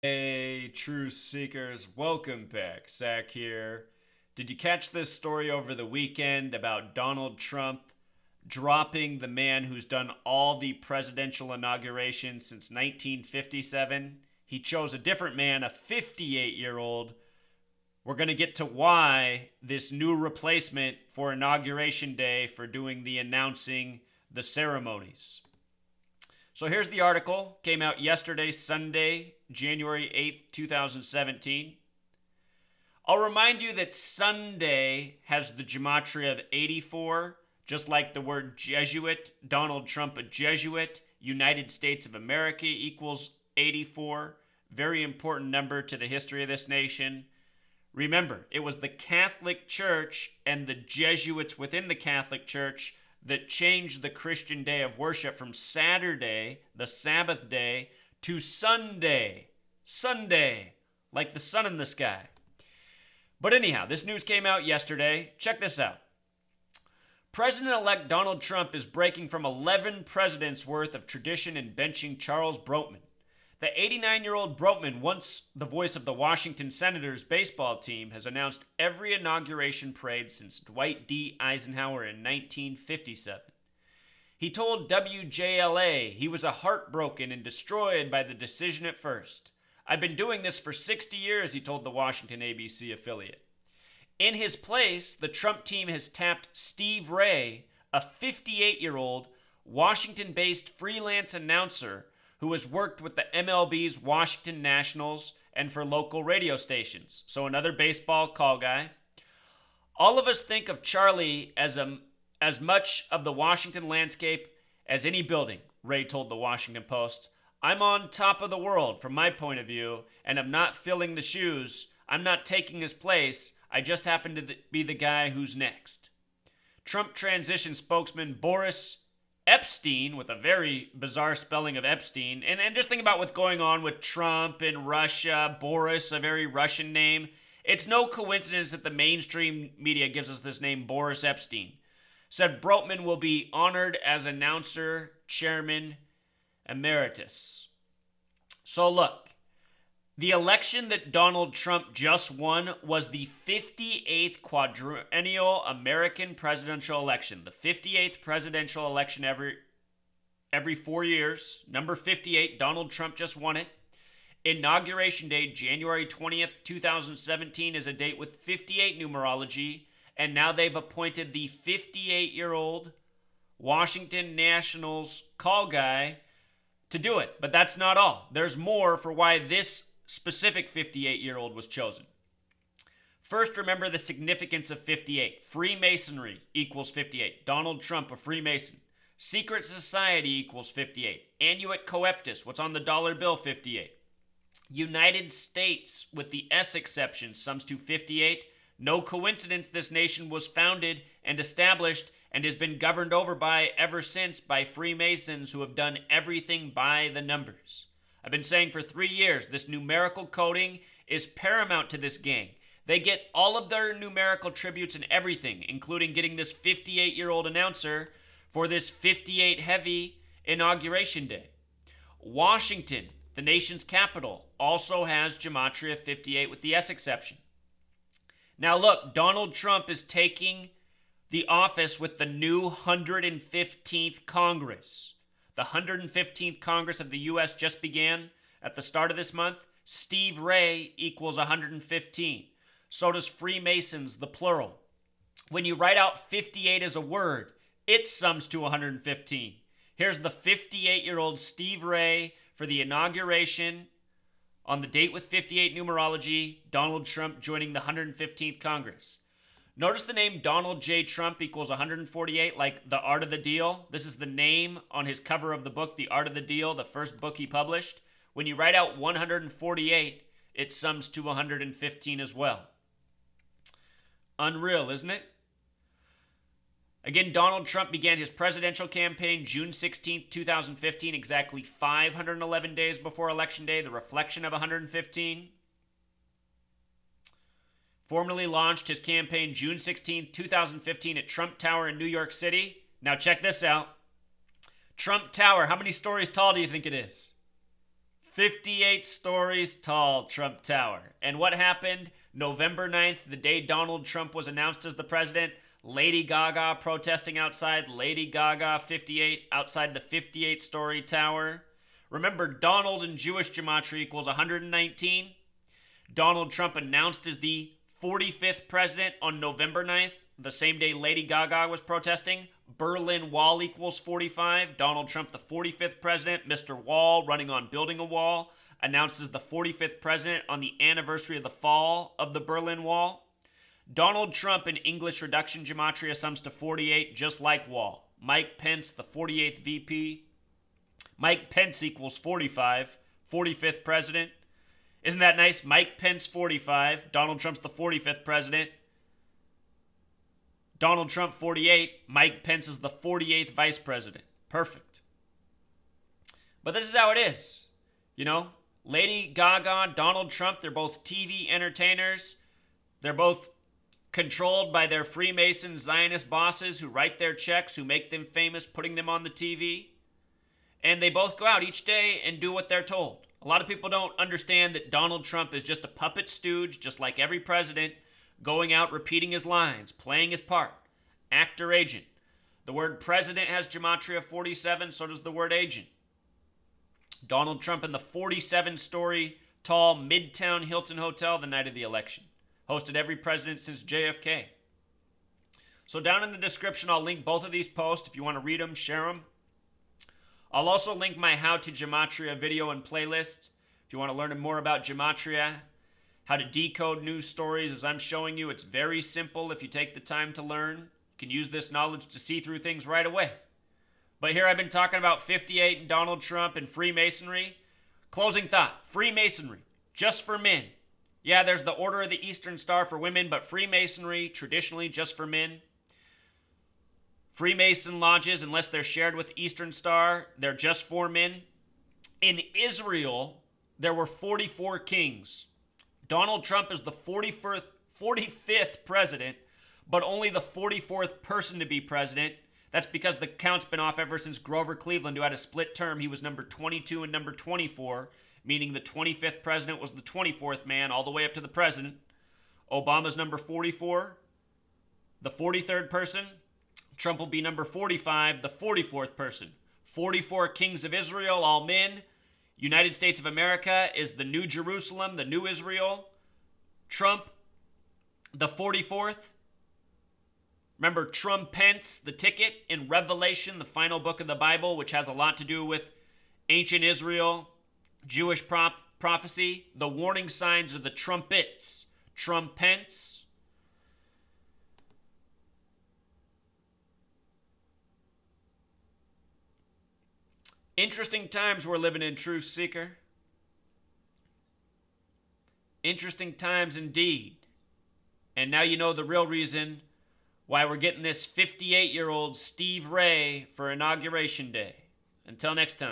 Hey, truth seekers, welcome back. Zach here. Did you catch this story over the weekend about Donald Trump dropping the man who's done all the presidential inaugurations since 1957? He chose a different man, a 58-year-old. We're going to get to why this new replacement for Inauguration Day for doing the announcing the ceremonies. So here's the article. Came out yesterday, Sunday, January 8th, 2017. I'll remind you that Sunday has the gematria of 84, just like the word Jesuit. Donald Trump, a Jesuit. United States of America equals 84. Very important number to the history of this nation. Remember, it was the Catholic Church and the Jesuits within the Catholic Church that changed the Christian day of worship from Saturday, the Sabbath day, to Sunday. Sunday, like the sun in the sky. But anyhow, this news came out yesterday. Check this out. President-elect Donald Trump is breaking from 11 presidents' worth of tradition in benching Charles Brotman. The 89-year-old Brotman, once the voice of the Washington Senators baseball team, has announced every inauguration parade since Dwight D. Eisenhower in 1957. He told WJLA he was heartbroken and destroyed by the decision at first. I've been doing this for 60 years, he told the Washington ABC affiliate. In his place, the Trump team has tapped Steve Ray, a 58-year-old Washington-based freelance announcer who has worked with the MLB's Washington Nationals and for local radio stations. So another baseball call guy. All of us think of Charlie as much of the Washington landscape as any building, Ray told the Washington Post. I'm on top of the world from my point of view, and I'm not filling the shoes. I'm not taking his place. I just happen to be the guy who's next. Trump transition spokesman Boris Epstein, with a very bizarre spelling of Epstein, and just think about what's going on with Trump and Russia, Boris, a very Russian name. It's no coincidence that the mainstream media gives us this name, Boris Epstein. Said Brotman will be honored as announcer, chairman, emeritus. So look, the election that Donald Trump just won was the 58th quadrennial American presidential election. The 58th presidential election every 4 years. Number 58, Donald Trump just won it. Inauguration Day, January 20th, 2017, is a date with 58 numerology, and now they've appointed the 58-year-old Washington Nationals call guy to do it. But that's not all. There's more for why this specific 58-year-old was chosen. First, remember the significance of 58. Freemasonry equals 58. Donald Trump, a Freemason. Secret society equals 58. Annuit coeptus, what's on the dollar bill, 58. United States, with the S exception, sums to 58. No coincidence this nation was founded and established and has been governed over by ever since by Freemasons who have done everything by the numbers. I've been saying for 3 years, this numerical coding is paramount to this gang. They get all of their numerical tributes and everything, including getting this 58-year-old announcer for this 58 heavy inauguration day. Washington, the nation's capital, also has gematria 58 with the S exception. Now look, Donald Trump is taking the office with the new 115th Congress. The 115th Congress of the U.S. just began at the start of this month. Steve Ray equals 115. So does Freemasons, the plural. When you write out 58 as a word, it sums to 115. Here's the 58-year-old Steve Ray for the inauguration on the date with 58 numerology, Donald Trump joining the 115th Congress. Notice the name Donald J. Trump equals 148, like The Art of the Deal. This is the name on his cover of the book, The Art of the Deal, the first book he published. When you write out 148, it sums to 115 as well. Unreal, isn't it? Again, Donald Trump began his presidential campaign June 16, 2015, exactly 511 days before Election Day, the reflection of 115. Formally launched his campaign June 16, 2015 at Trump Tower in New York City. Now check this out. Trump Tower, how many stories tall do you think it is? 58 stories tall Trump Tower. And what happened? November 9th, the day Donald Trump was announced as the president, Lady Gaga protesting outside Lady Gaga 58 outside the 58-story tower. Remember, Donald in Jewish gematria equals 119. Donald Trump announced as the 45th president on November 9th, the same day Lady Gaga was protesting. Berlin Wall equals 45. Donald Trump, the 45th president, Mr. Wall, running on building a wall, announced as the 45th president on the anniversary of the fall of the Berlin Wall. Donald Trump in English reduction gematria sums to 48, just like Wall. Mike Pence, the 48th VP. Mike Pence equals 45, 45th president. Isn't that nice? Mike Pence, 45. Donald Trump's the 45th president. Donald Trump, 48. Mike Pence is the 48th vice president. Perfect. But this is how it is. You know, Lady Gaga, Donald Trump, they're both TV entertainers. They're both controlled by their Freemason Zionist bosses who write their checks, who make them famous, putting them on the TV. And they both go out each day and do what they're told. A lot of people don't understand that Donald Trump is just a puppet stooge, just like every president, going out repeating his lines, playing his part. Actor, agent. The word president has gematria 47, so does the word agent. Donald Trump in the 47-story tall Midtown Hilton Hotel the night of the election. Hosted every president since JFK. So down in the description, I'll link both of these posts if you want to read them, share them. I'll also link my How to Gematria video and playlist. If you want to learn more about gematria, how to decode news stories as I'm showing you, it's very simple if you take the time to learn. You can use this knowledge to see through things right away. But here I've been talking about 58 and Donald Trump and Freemasonry. Closing thought, Freemasonry, just for men. Yeah, there's the Order of the Eastern Star for women, but Freemasonry, traditionally just for men. Freemason lodges, unless they're shared with Eastern Star, they're just for men. In Israel, there were 44 kings. Donald Trump is the 45th president, but only the 44th person to be president. That's because the count's been off ever since Grover Cleveland, who had a split term. He was number 22 and number 24, meaning the 25th president was the 24th man, all the way up to the president. Obama's number 44, the 43rd person. Trump will be number 45, the 44th person. 44 kings of Israel, all men. United States of America is the New Jerusalem, the New Israel. Trump, the 44th. Remember Trump-Pence, the ticket in Revelation, the final book of the Bible, which has a lot to do with ancient Israel, Jewish prophecy. The warning signs are the trumpets. Trump-Pence. Interesting times we're living in, Truth Seeker. Interesting times indeed. And now you know the real reason why we're getting this 58-year-old Steve Ray for Inauguration Day. Until next time.